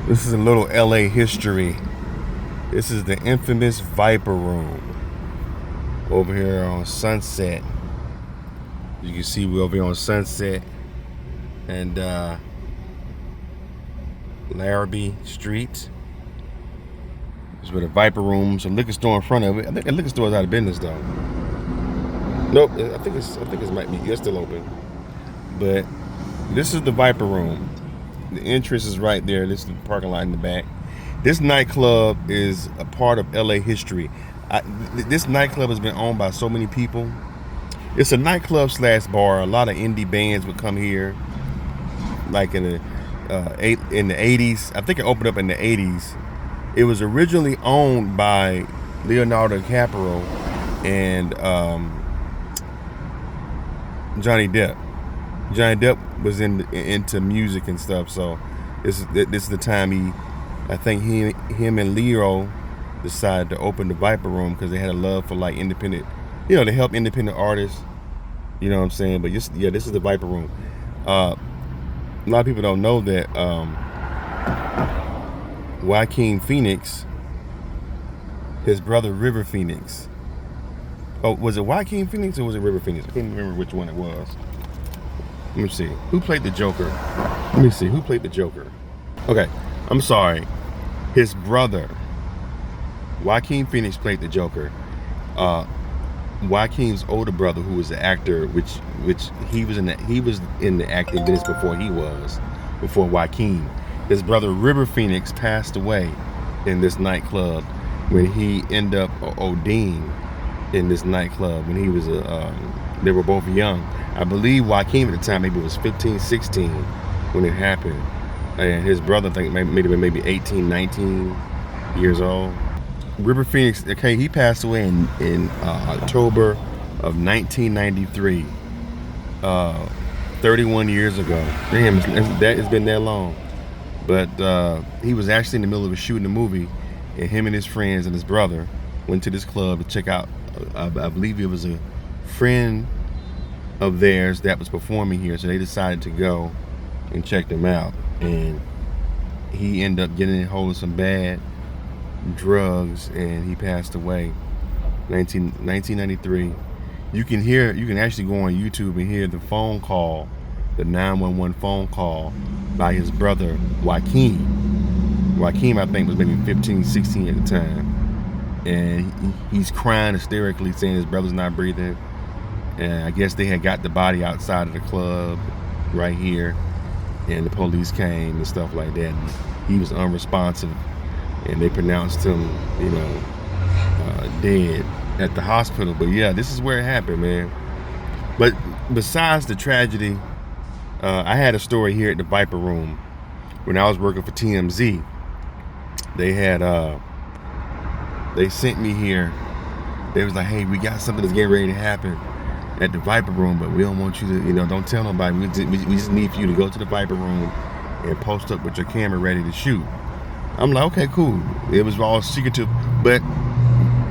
This is a little LA history. This is the infamous Viper Room over here on Sunset. You can see we're over here on Sunset and Larrabee Street. This is where the Viper Room, some liquor store in front of it. I think the liquor store is out of business though. Nope, I think it might be. It's still open. But this is the Viper Room. The entrance is right there. This is the parking lot in the back. This nightclub is a part of LA history. This nightclub has been owned by so many people. It's a nightclub slash bar. A lot of indie bands would come here, like in the 80s. I think it opened up in the 80s. It was originally owned by Leonardo DiCaprio and Johnny Depp. Johnny Depp was into music and stuff, so this is the time I think him and Leo decided to open the Viper Room because they had a love for like independent, to help independent artists. You know what I'm saying? But this is the Viper Room. A lot of people don't know that Joaquin Phoenix, his brother River Phoenix. Oh, was it Joaquin Phoenix or was it River Phoenix? I can't remember which one it was. Let me see. Who played the Joker? Let me see. Who played the Joker? Okay. I'm sorry. His brother, Joaquin Phoenix, played the Joker. Joaquin's older brother, who was the actor, which he was in the acting business before Joaquin. His brother River Phoenix passed away in this nightclub when he ended up ODing in this nightclub when he was they were both young. I believe Joaquin at the time maybe was 15, 16 when it happened. And his brother, I think, maybe 18, 19 years old. River Phoenix, okay, he passed away in October of 1993. 31 years ago. Damn, it's been that long. But he was actually in the middle of shooting a movie, and him and his friends and his brother went to this club to check out, I believe it was a friend of theirs that was performing here, so they decided to go and check them out. And he ended up getting a hold of some bad drugs, and he passed away 1993. You can actually go on YouTube and hear the phone call, the 911 phone call by his brother Joaquin. Joaquin, I think, was maybe 15, 16 at the time, and he's crying hysterically, saying his brother's not breathing. And I guess they had got the body outside of the club right here, and the police came and stuff like that. And he was unresponsive, and they pronounced him, dead at the hospital. But yeah, this is where it happened, man. But besides the tragedy, I had a story here at the Viper Room when I was working for TMZ. They had they sent me here. They was like, hey, we got something that's getting ready to happen at the Viper Room, but we don't want you to, don't tell nobody. We just need for you to go to the Viper Room and post up with your camera ready to shoot. I'm like, okay, cool. It was all secretive, but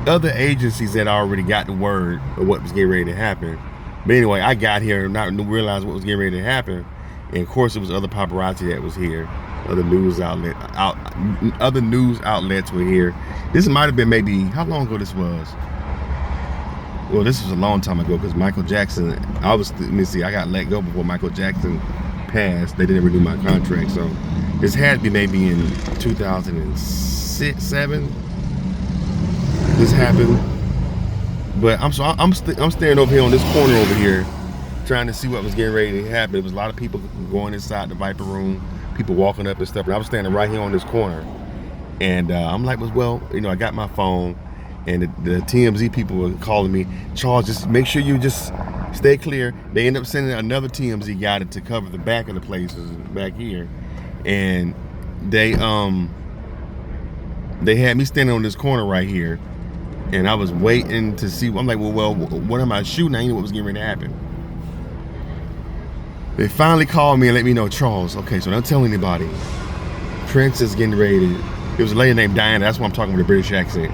other agencies had already got the word of what was getting ready to happen. But anyway, I got here and not realize what was getting ready to happen. And of course, it was other paparazzi that was here. Other news outlets were here. This might have been maybe, how long ago this was? Well, this was a long time ago because Michael Jackson, I got let go before Michael Jackson passed. They didn't renew my contract, so this had to be maybe in 2006, 7. This happened. But I'm standing over here on this corner over here, trying to see what was getting ready to happen. There was a lot of people going inside the Viper Room, people walking up and stuff, and I was standing right here on this corner. And I'm like, well, I got my phone. And the TMZ people were calling me, Charles, just make sure you just stay clear. They end up sending another TMZ guy to cover the back of the places back here. And they had me standing on this corner right here. And I was waiting to see. I'm like, well, what am I shooting? I knew what was getting ready to happen. They finally called me and let me know, Charles, okay, so don't tell anybody. Prince is getting ready to, it was a lady named Diana, that's why I'm talking with a British accent.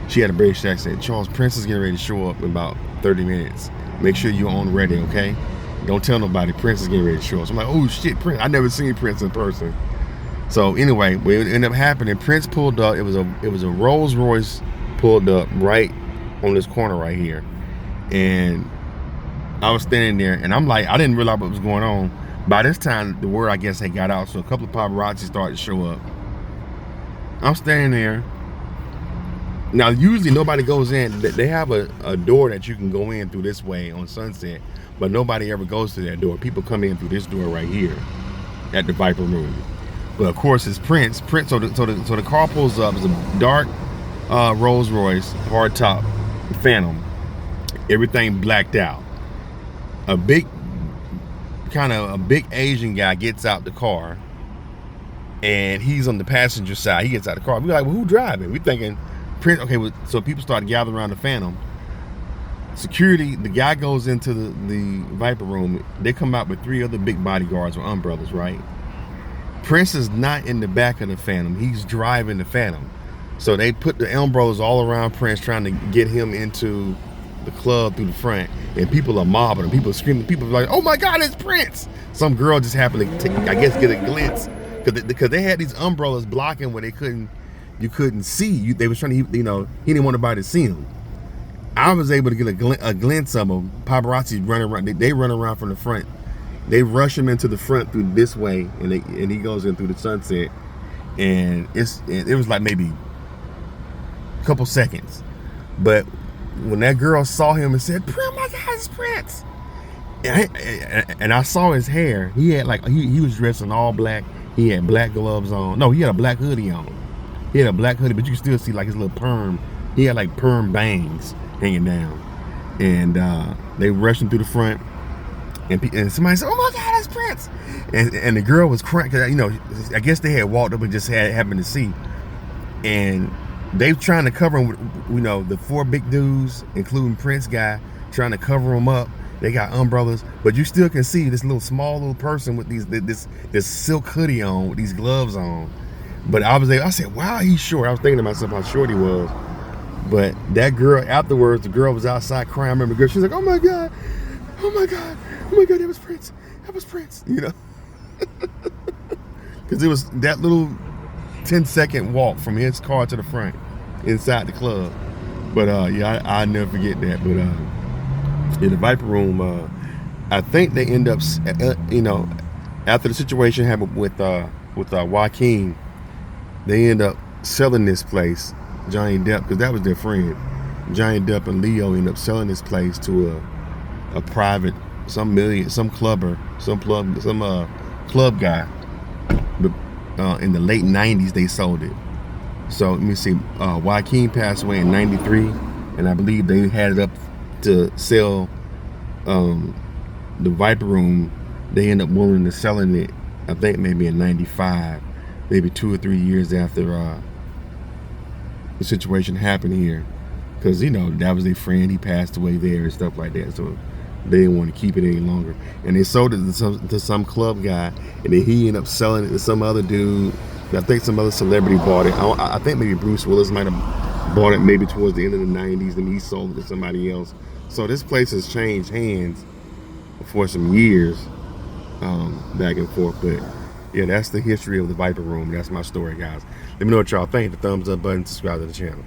She had a British accent. Charles, Prince is getting ready to show up in about 30 minutes. Make sure you're on ready, okay? Don't tell nobody. Prince is getting ready to show up. So I'm like, oh shit, Prince. I never seen Prince in person. So anyway, what ended up happening, Prince pulled up. It was a Rolls Royce pulled up right on this corner right here, and I was standing there, and I'm like, I didn't realize what was going on. By this time, the word, I guess, had got out, so a couple of paparazzi started to show up. I'm standing there. Now, usually nobody goes in. They have a door that you can go in through this way on Sunset, but nobody ever goes to that door. People come in through this door right here at the Viper Room. But of course, it's Prince. So the car pulls up. It's a dark Rolls Royce hardtop Phantom. Everything blacked out. A big Asian guy gets out the car, and he's on the passenger side. He gets out the car. We're like, well, who driving? We're thinking Prince. Okay, so people start gathering around the Phantom. Security, the guy goes into the Viper Room. They come out with 3 other big bodyguards with umbrellas, right? Prince is not in the back of the Phantom. He's driving the Phantom. So they put the umbrellas all around Prince, trying to get him into the club through the front, and people are mobbing him. People are screaming. People are like, "Oh my God, it's Prince!" Some girl just happened to, I guess, get a glimpse because they had these umbrellas blocking where you couldn't see. They was trying to, he didn't want nobody to see him. I was able to get a glimpse of him. Paparazzi running around. They run around from the front. They rush him into the front through this way, and he goes in through the Sunset, and it was like maybe a couple seconds, but when that girl saw him and said, "Oh my God, it's Prince," and I saw his hair. He had he was dressed in all black. He had black gloves on. No, he had a black hoodie on. He had a black hoodie, but you could still see like his little perm. He had like perm bangs hanging down, and they rushed him through the front. And somebody said, "Oh my God, that's Prince!" And the girl was crying because I guess they had walked up and just happened to see, and they trying to cover him with, the 4 big dudes, including Prince guy, trying to cover him up. They got umbrellas, but you still can see this small little person with this silk hoodie on, with these gloves on. But I said, "Wow, he's short." I was thinking to myself how short he was. But that girl, afterwards, the girl was outside crying. I remember the girl, she was like, "Oh my God, oh my God, oh my God, that was Prince, that was Prince," because it was that little 10-second walk from his car to the front inside the club. But I'll never forget that. But in the Viper Room, I think they end up, after the situation happened with Joaquin, they end up selling this place, Johnny Depp, because that was their friend. Johnny Depp and Leo end up selling this place to a private, some club guy. But in the late 90s, they sold it. So let me see. Joaquin passed away in 93, and I believe they had it up to sell the Viper Room. They end up willing to selling it, I think maybe in 95, maybe 2 or 3 years after the situation happened here, because that was their friend. He passed away there and stuff like that. So they didn't want to keep it any longer, and they sold it to some club guy, and then he ended up selling it to some other dude. I think some other celebrity bought it. I think maybe Bruce Willis might have bought it maybe towards the end of the 90s, and he sold it to somebody else. So this place has changed hands for some years, back and forth. But yeah, that's the history of the Viper Room. That's my story, guys. Let me know what y'all think. The thumbs up button, subscribe to the channel.